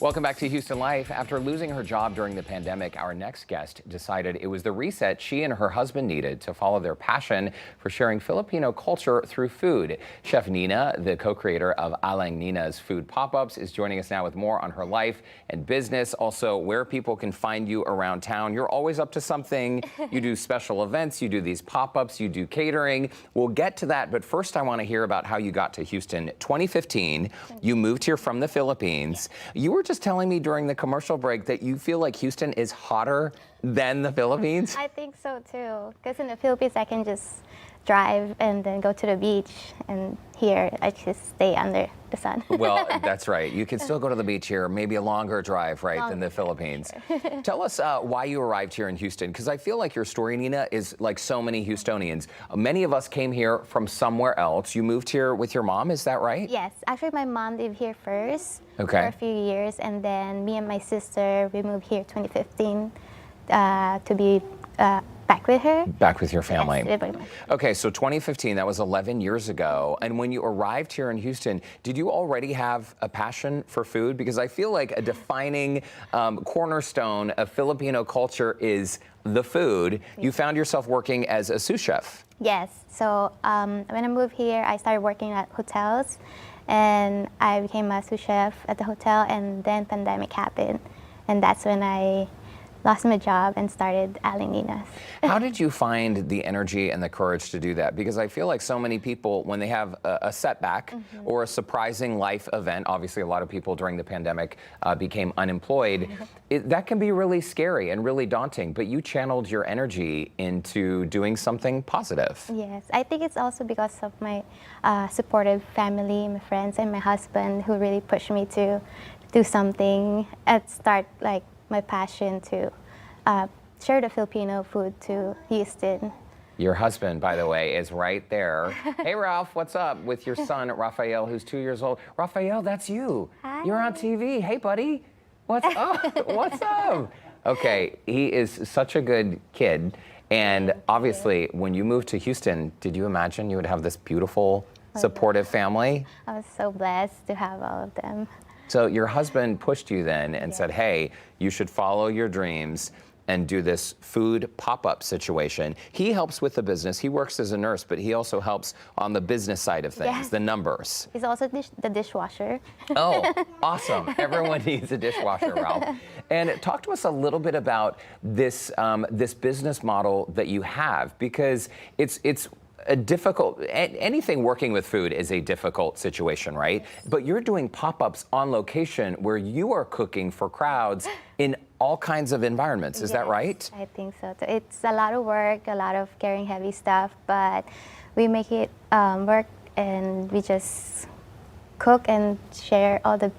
Welcome back to Houston Life. After losing her job during the pandemic, our next guest decided it was the reset she and her husband needed to follow their passion for sharing Filipino culture through food. Chef Nina, the co-creator of Aleng Nina's food pop-ups, is joining us now with more on her life and business. Also, where people can find you around town. You're always up to something. You do special events, you do these pop-ups, you do catering. We'll get to that, but first I want to hear about how you got to Houston. 2015, you moved here from the Philippines. You were just telling me during the commercial break that you feel like Houston is hotter than the Philippines? I think so too, because in the Philippines I can just drive and then go to the beach, and here I just stay under the sun. Well, that's right. You can still go to the beach here, maybe a longer drive, right, than the Philippines. Sure. Tell us why you arrived here in Houston, because I feel like your story, Nina, is like so many Houstonians. Many of us came here from somewhere else. You moved here with your mom, is that right? Yes, actually my mom lived here first for a few years, and then me and my sister, we moved here 2015 to be back with her. Back with your family. Yes. Okay, so 2015, that was 11 years ago. And when you arrived here in Houston, did you already have a passion for food? Because I feel like a defining cornerstone of Filipino culture is the food. You found yourself working as a sous chef. Yes, so when I moved here, I started working at hotels, and I became a sous chef at the hotel, and then pandemic happened. And that's when I lost my job and started Aleng Nina's. How did you find the energy and the courage to do that? Because I feel like so many people, when they have a setback or a surprising life event, obviously a lot of people during the pandemic became unemployed, that can be really scary and really daunting, but you channeled your energy into doing something positive. Yes, I think it's also because of my supportive family, my friends, and my husband, who really pushed me to do something and start like my passion to share the Filipino food to Houston. Your husband, by the way, is right there. Hey, Ralph, what's up? With your son, Rafael, who's 2 years old. Rafael, that's you. Hi. You're on TV. Hey, buddy. What's up? What's up? Okay, he is such a good kid. And obviously, when you moved to Houston, did you imagine you would have this beautiful, supportive family? I was so blessed to have all of them. So your husband pushed you then and said, hey, you should follow your dreams and do this food pop-up situation. He helps with the business. He works as a nurse, but he also helps on the business side of things, the numbers. He's also the dishwasher. Oh, awesome. Everyone needs a dishwasher, Ralph. And talk to us a little bit about this, this business model that you have, because it's a difficult, anything working with food is a difficult situation, right? But you're doing pop-ups on location where you are cooking for crowds in all kinds of environments. Is that right? I think so too. It's a lot of work, a lot of carrying heavy stuff, but we make it work, and we just cook and share all the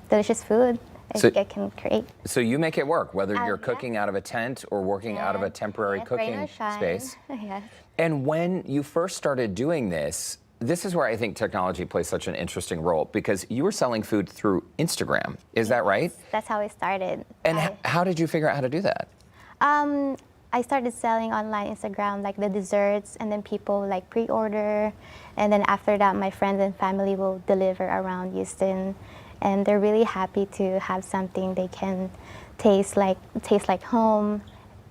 delicious food I can create. So you make it work, whether you're cooking out of a tent or working out of a temporary cooking space. Yes. And when you first started doing this, this is where I think technology plays such an interesting role, because you were selling food through Instagram. Is that right? That's how it started. And how did you figure out how to do that? I started selling online Instagram, like the desserts, and then people like pre-order. And then after that, my friends and family will deliver around Houston. And they're really happy to have something they can taste like home,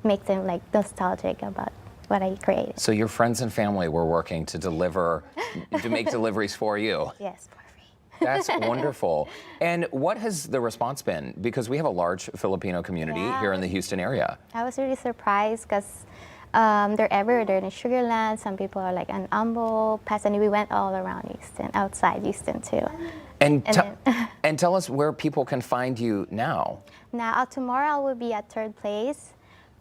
make them like nostalgic about what I created. So your friends and family were working to deliver, to make deliveries for you. Yes, for free. That's wonderful. And what has the response been? Because we have a large Filipino community here in the Houston area. I was really surprised because they're everywhere. They're in Sugarland. Some people are like in Ambo, Pasadena. We went all around Houston, outside Houston too. And tell us where people can find you now. Now, tomorrow I will be at Third Place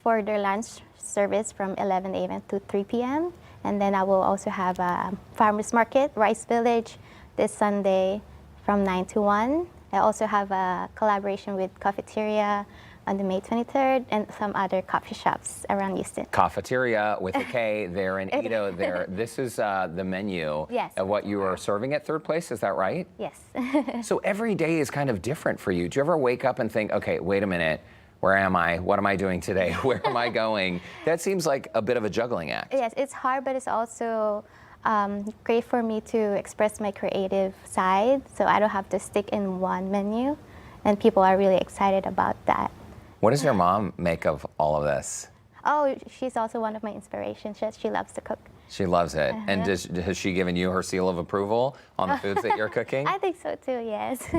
for their lunch service from 11 a.m. to 3 p.m. And then I will also have a farmer's market, Rice Village, this Sunday from 9 to 1. I also have a collaboration with Cafeteria on the May 23rd and some other coffee shops around Houston. Cafeteria with a K there in Edo there. This is the menu of what you are serving at Third Place, is that right? Yes. So every day is kind of different for you. Do you ever wake up and think, okay, wait a minute, where am I? What am I doing today? Where am I going? That seems like a bit of a juggling act. Yes, it's hard, but it's also great for me to express my creative side, so I don't have to stick in one menu. and people are really excited about that. What does your mom make of all of this? Oh, she's also one of my inspirations. She loves to cook. She loves it. And has she given you her seal of approval on the foods that you're cooking? I think so too, yes.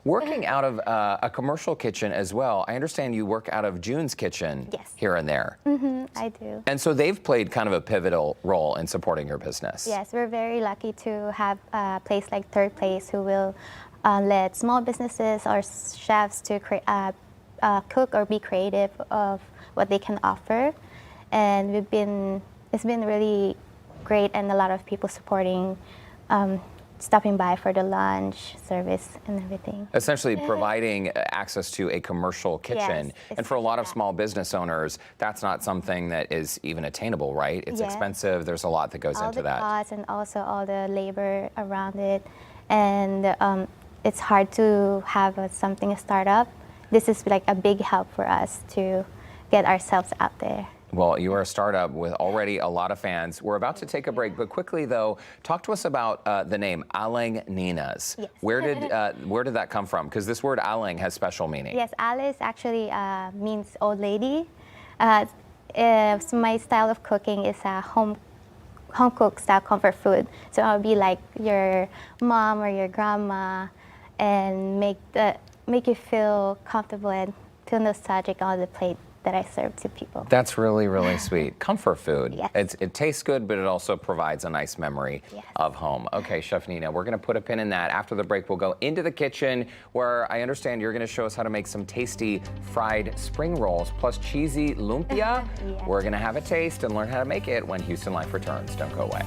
Working out of a commercial kitchen as well, I understand you work out of June's kitchen Yes. here and there. I do. And so they've played kind of a pivotal role in supporting your business. Yes, we're very lucky to have a place like Third Place who will let small businesses or chefs to cook or be creative of what they can offer. And it's been really great, and a lot of people supporting, stopping by for the lunch service and everything. Essentially providing access to a commercial kitchen. Yes, and for a lot of exactly. small business owners, that's not something that is even attainable, right? It's Yes. expensive. There's a lot that goes All into the that. costs and also all the labor around it. And it's hard to have something start up. This is like a big help for us to get ourselves out there. Well, you are a startup with already a lot of fans. We're about to take a break, but quickly though, talk to us about the name Aleng Nina's. Yes. Where did that come from? Because this word Aleng has special meaning. Yes, Alice actually means old lady. So my style of cooking is a home cooked style comfort food. So I'll be like your mom or your grandma, and make you feel comfortable and feel nostalgic on the plate that I serve to people. That's really, really sweet. Comfort food. Yes. It tastes good, but it also provides a nice memory Yes. of home. Okay, Chef Nina, we're going to put a pin in that. After the break, we'll go into the kitchen where I understand you're going to show us how to make some tasty fried spring rolls plus cheesy lumpia. Yes. We're going to have a taste and learn how to make it when Houston Life returns. Don't go away.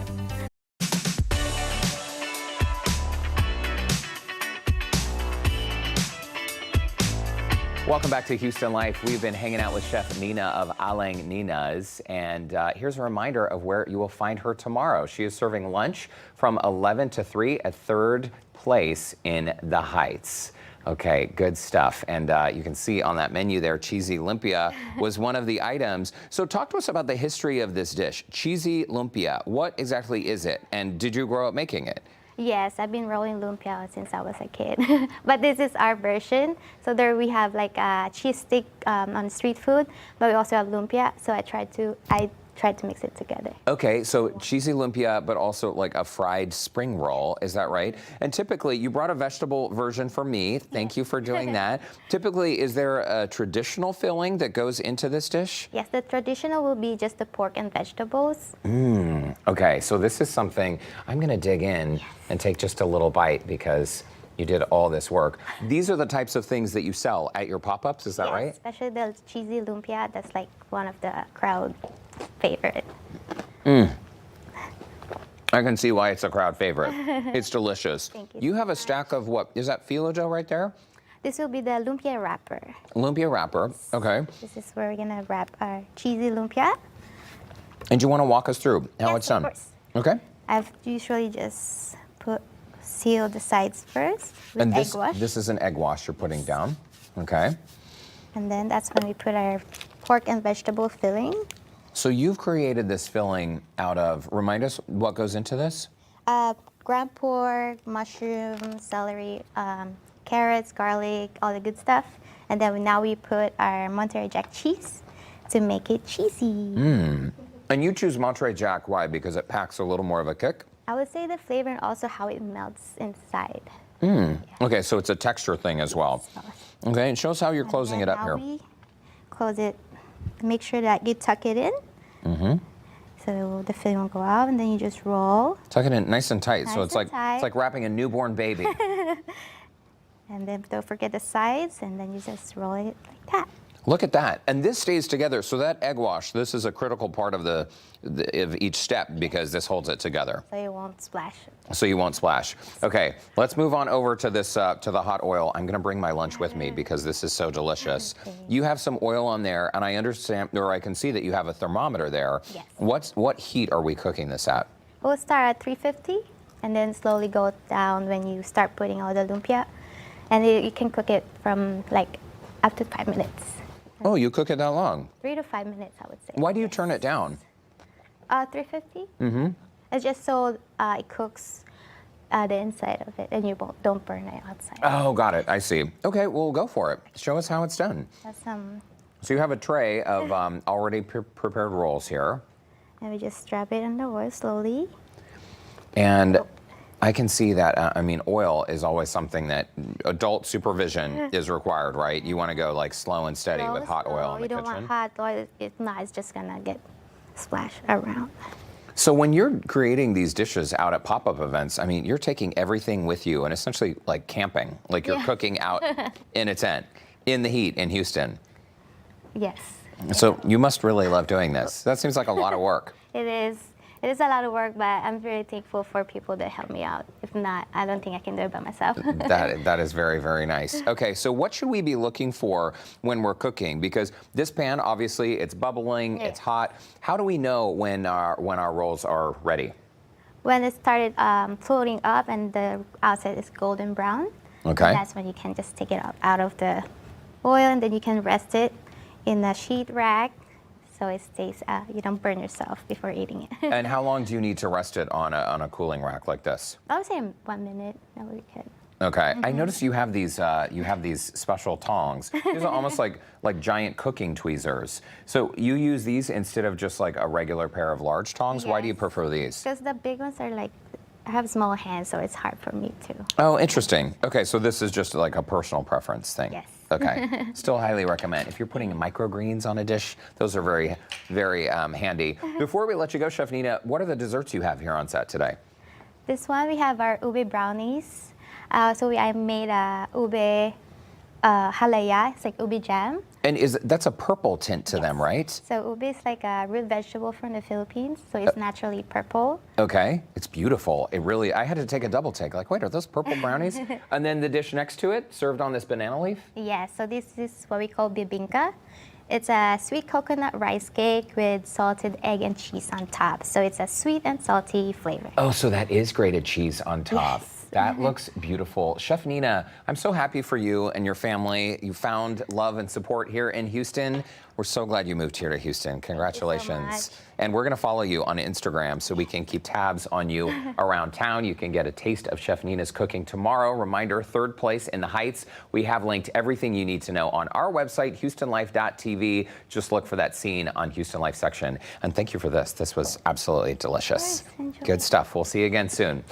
Welcome back to Houston Life. We've been hanging out with Chef Nina of Aleng Nina's, and here's a reminder of where you will find her tomorrow. She is serving lunch from 11 to 3 at Third Place in the Heights. Okay, good stuff. And you can see on that menu there, cheesy lumpia was one of the items. So talk to us about the history of this dish, cheesy lumpia. What exactly is it, and did you grow up making it? Yes, I've been rolling lumpia since I was a kid. But this is our version. So there we have like a cheese stick on street food, but we also have lumpia. So I tried to mix it together. Okay, so cheesy lumpia, but also like a fried spring roll, is that right? And typically, you brought a vegetable version for me. Thank you for doing that. Typically, is there a traditional filling that goes into this dish? Yes, the traditional will be just the pork and vegetables. Okay, so this is something I'm gonna dig in and take just a little bite because you did all this work. These are the types of things that you sell at your pop-ups, is that Yes, right? especially the cheesy lumpia. That's like one of the crowd favorite. I can see why it's a crowd favorite. It's delicious. Thank you You so have a stack of what? Is that phyllo dough right there? This will be the lumpia wrapper. Lumpia wrapper, okay. This is where we're gonna wrap our cheesy lumpia. And you wanna walk us through how Yes, it's done? of course. Okay. I've usually just seal the sides first with And egg wash. this is an egg wash you're putting down, okay. And then that's when we put our pork and vegetable filling. So you've created this filling out of, remind us what goes into this? Ground pork, mushroom, celery, carrots, garlic, all the good stuff. And then now we put our Monterey Jack cheese to make it cheesy. And you choose Monterey Jack, why? Because it packs a little more of a kick? I would say the flavor and also how it melts inside. Okay, so it's a texture thing as well. Okay, and show us how you're closing it up Now here. we close it. Make sure that you tuck it in. So the filling will go out, and then you just roll. Tuck it in nice and tight, so Nice it's and tight. like wrapping a newborn baby. And then don't forget the sides, and then you just roll it like that. Look at that, and this stays together. So that egg wash, this is a critical part of of each step because this holds it together. So you won't splash. So you won't splash. Okay, let's move on over to this to the hot oil. I'm gonna bring my lunch with me because this is so delicious. Okay. You have some oil on there, and I understand, or I can see that you have a thermometer there. Yes. What heat are we cooking this at? We'll start at 350, and then slowly go down when you start putting all the lumpia. And you can cook it from like up to 5 minutes. Oh, you cook it that long? 3 to 5 minutes, I would say. Why do you turn it down? 350. It's just so it cooks the inside of it, and you don't burn it outside. Oh, got it. I see. Okay, well, go for it. Show us how it's done. That's So you have a tray of already prepared rolls here. and we just drop it in the oil slowly. And I can see that, I mean, oil is always something that adult supervision is required, right? You want to go like slow and steady with hot oil in the You don't kitchen. want hot oil. If not, it's just gonna get splashed around. So when you're creating these dishes out at pop-up events, I mean, you're taking everything with you and essentially like camping, like you're cooking out in a tent in the heat in Houston. Yes. So you must really love doing this. That seems like a lot of work. It is. It is a lot of work, but I'm very thankful for people that help me out. If not, I don't think I can do it by myself. That is very, very nice. Okay, so what should we be looking for when we're cooking? Because this pan, obviously, it's bubbling, it's hot. How do we know when our rolls are ready? When it started floating up and the outside is golden brown, Okay. that's when you can just take it out of the oil, and then you can rest it in a sheet rack so it stays, you don't burn yourself before eating it. And how long do you need to rest it on a cooling rack like this? I would say 1 minute, that would be good. Okay, I noticed you have these special tongs. These are almost like giant cooking tweezers. So you use these instead of just like a regular pair of large tongs. Why do you Yes. prefer these? Because the big ones are like, I have small hands, so it's hard for me to. Oh, interesting. Okay, so this is just like a personal preference thing. Yes. Okay. Still highly recommend. If you're putting microgreens on a dish, those are very, very handy. Before we let you go, Chef Nina, what are the desserts you have here on set today? This one, we have our ube brownies. I made a ube halaya, it's like ube jam. And that's a purple tint to them, right? So ube is like a root vegetable from the Philippines, so it's naturally purple. Okay, it's beautiful. I had to take a double take. Like, wait, are those purple brownies? And then the dish next to it, served on this banana leaf? Yeah, so this is what we call bibingka. It's a sweet coconut rice cake with salted egg and cheese on top. So it's a sweet and salty flavor. Oh, so that is grated cheese on top. Yes. That looks beautiful. Chef Nina, I'm so happy for you and your family. You found love and support here in Houston. We're so glad you moved here to Houston. Congratulations. much. And we're going to follow you on Instagram so we can keep tabs on you around town. You can get a taste of Chef Nina's cooking tomorrow. Reminder, third place in the Heights. We have linked everything you need to know on our website, HoustonLife.tv. Just look for that scene on Houston Life section. And thank you for this. This was absolutely delicious. Of course, enjoy. Good stuff. We'll see you again soon.